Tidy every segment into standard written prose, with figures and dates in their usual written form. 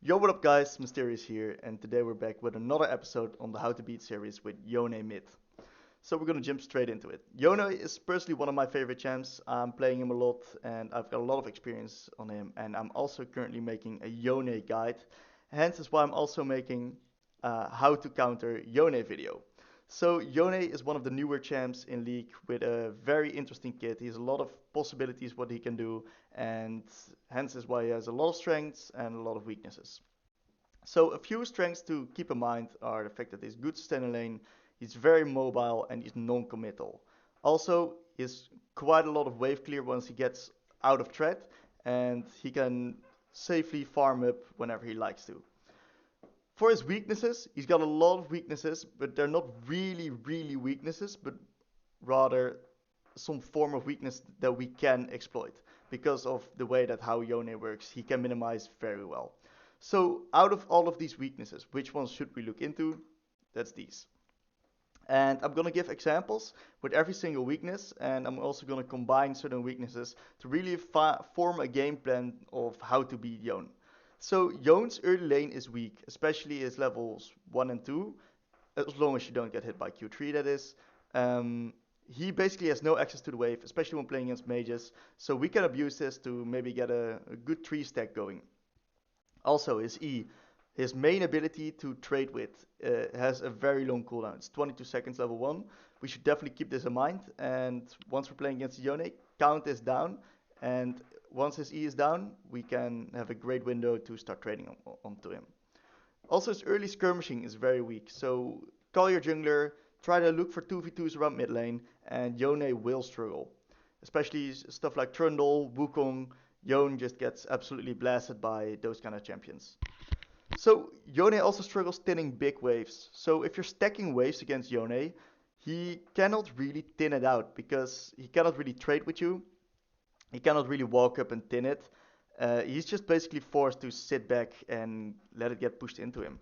Yo, what up guys, Mysterious here, and today we're back with another episode on the How to Beat series with Yone MID. So we're gonna jump straight into it. Yone is personally one of my favorite champs. I'm playing him a lot and I've got a lot of experience on him, and I'm also currently making a Yone guide. Hence is why I'm also making a how to counter Yone video. So Yone is one of the newer champs in League with a very interesting kit. He has a lot of possibilities what he can do, and hence is why he has a lot of strengths and a lot of weaknesses. So a few strengths to keep in mind are the fact that he's good to stand in lane, he's very mobile, and he's non-committal. Also, he has quite a lot of wave clear once he gets out of threat, and he can safely farm up whenever he likes to. For his weaknesses, he's got a lot of weaknesses, but they're not really weaknesses, but rather some form of weakness that we can exploit because of the way that how Yone works. He can minimize very well. So out of all of these weaknesses, which ones should we look into? That's these. And I'm going to give examples with every single weakness, and I'm also going to combine certain weaknesses to really form a game plan of how to beat Yone. So Yone's early lane is weak, especially his levels 1 and 2, as long as you don't get hit by Q3 that is. He basically has no access to the wave, especially when playing against mages, so we can abuse this to maybe get a good 3 stack going. Also, his E, his main ability to trade with, has a very long cooldown. It's 22 seconds level 1. We should definitely keep this in mind. And once we're playing against Yone, count this down. And once his E is down, we can have a great window to start trading onto him. Also, his early skirmishing is very weak. So call your jungler, try to look for 2v2s around mid lane, and Yone will struggle. Especially stuff like Trundle, Wukong, Yone just gets absolutely blasted by those kind of champions. So Yone also struggles thinning big waves. So if you're stacking waves against Yone, he cannot really thin it out because he cannot really trade with you. He cannot really walk up and thin it. He's just basically forced to sit back and let it get pushed into him.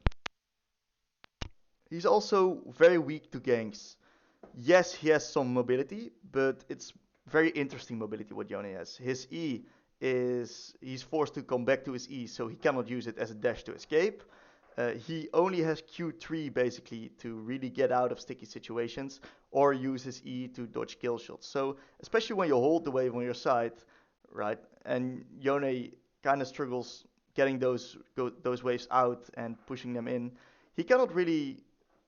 He's also very weak to ganks. Yes, he has some mobility, but it's very interesting mobility what Yone has. His E is he's forced to come back to his E, so he cannot use it as a dash to escape. He only has Q3 basically to really get out of sticky situations or use his E to dodge kill shots. So especially when you hold the wave on your side, right, and Yone kind of struggles getting those waves out and pushing them in, he cannot really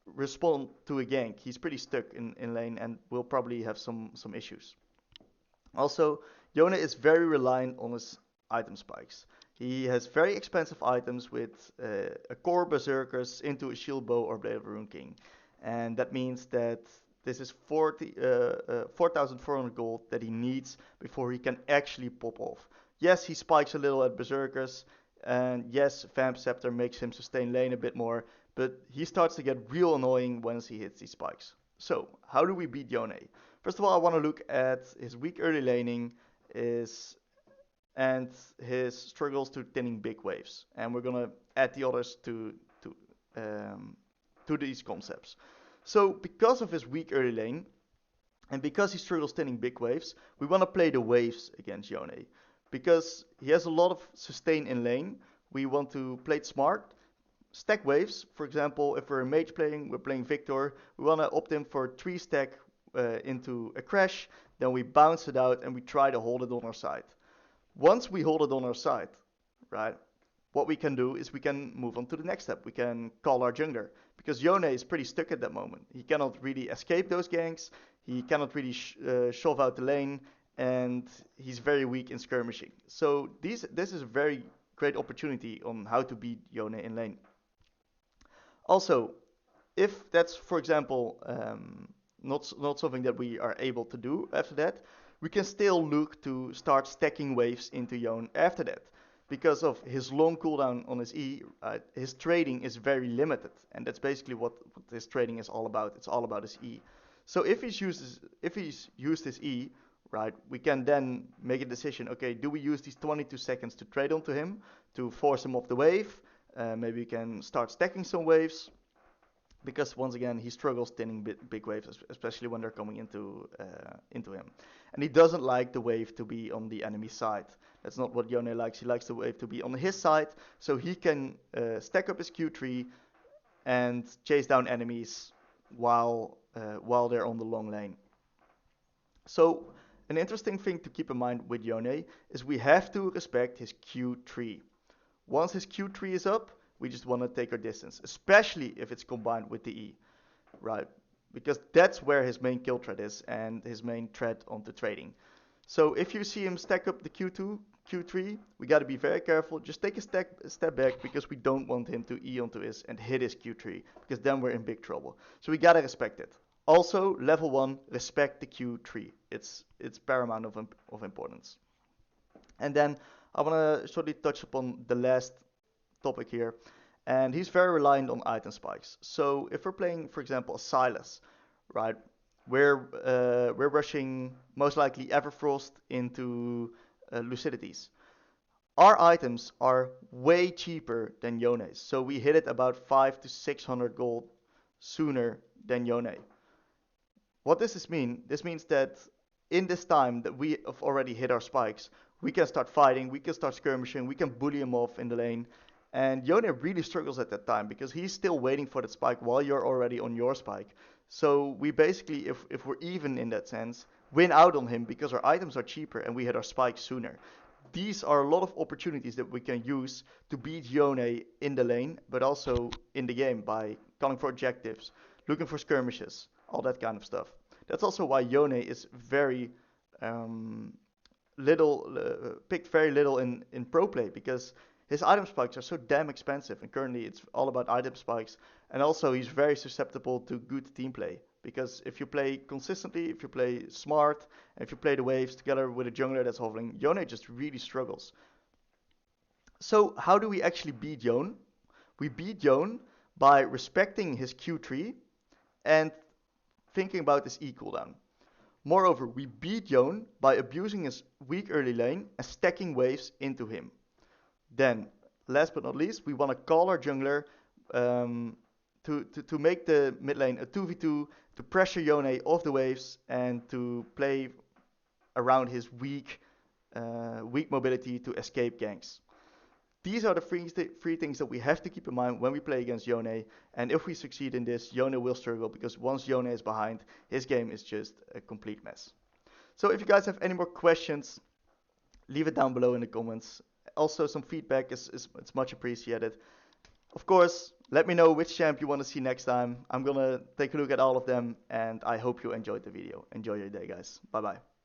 respond to a gank. He's pretty stuck in lane and will probably have some issues. Also, Yone is very reliant on his item spikes. He has very expensive items with a core berserkers into a shield bow or blade of rune king, and that means that this is 4,400 gold that he needs before he can actually pop off. Yes, he spikes a little at berserkers, and yes, Vamp Scepter makes him sustain lane a bit more, but he starts to get real annoying once he hits these spikes. So, how do we beat Yone? First of all, I want to look at his weak early laning is and his struggles to thinning big waves, and we're gonna add the others um, to these concepts. So, because of his weak early lane, and because he struggles thinning big waves, we want to play the waves against Yone. Because he has a lot of sustain in lane, we want to play it smart, stack waves. For example, if we're a mage playing, we're playing Victor, we want to opt in for 3 stack into a crash, then we bounce it out and we try to hold it on our side. Once we hold it on our side, right, what we can do is we can move on to the next step. We can call our jungler because Yone is pretty stuck at that moment. He cannot really escape those ganks, he cannot really shove out the lane, and he's very weak in skirmishing. So this is a very great opportunity on how to beat Yone in lane. Also, if that's, for example, not something that we are able to do after that, we can still look to start stacking waves into Yone after that. Because of his long cooldown on his E, his trading is very limited, and that's basically what his trading is all about. It's all about his E. So if he's used his E, right, we can then make a decision. Okay, do we use these 22 seconds to trade onto him to force him off the wave? Maybe we can start stacking some waves. because once again he struggles thinning big waves, especially when they're coming into him, and he doesn't like the wave to be on the enemy side. That's not what Yone likes. He likes the wave to be on his side, so he can stack up his Q tree and chase down enemies while they're on the long lane. So an interesting thing to keep in mind with Yone is we have to respect his Q tree. Once his Q tree is up, we just want to take our distance, especially if it's combined with the E, right? Because that's where his main kill threat is and his main threat onto trading. So if you see him stack up the Q2, Q3, we got to be very careful. Just take a step back because we don't want him to E onto his and hit his Q3 because then we're in big trouble. So we got to respect it. Also, level 1, respect the Q3. It's paramount of importance. And then I want to shortly touch upon the last topic here, and he's very reliant on item spikes. So if we're playing, for example, a Silas, right, we're rushing most likely Everfrost into Lucidities. Our items are way cheaper than Yone's, so we hit it about 500 to 600 gold sooner than Yone. What does this mean? This means that in this time that we have already hit our spikes, we can start fighting, we can start skirmishing, we can bully him off in the lane. And Yone really struggles at that time because he's still waiting for that spike while you're already on your spike. So we basically, if we're even in that sense, win out on him because our items are cheaper and we hit our spikes sooner. These are a lot of opportunities that we can use to beat Yone in the lane, but also in the game by calling for objectives, looking for skirmishes, all that kind of stuff. That's also why Yone is very picked very little in pro play because his item spikes are so damn expensive, and currently it's all about item spikes. And also he's very susceptible to good team play because if you play consistently, if you play smart, and if you play the waves together with a jungler that's hovering, Yone just really struggles. So how do we actually beat Yone? We beat Yone by respecting his Q3 and thinking about his E cooldown. Moreover, we beat Yone by abusing his weak early lane and stacking waves into him. Then, last but not least, we want to call our jungler to make the mid lane a 2v2, to pressure Yone off the waves, and to play around his weak mobility to escape ganks. These are the three things that we have to keep in mind when we play against Yone, and if we succeed in this, Yone will struggle because once Yone is behind, his game is just a complete mess. So if you guys have any more questions, leave it down below in the comments. Also, some feedback is much appreciated. Of course, let me know which champ you want to see next time. I'm gonna take a look at all of them, and I hope you enjoyed the video. Enjoy your day, guys. Bye bye.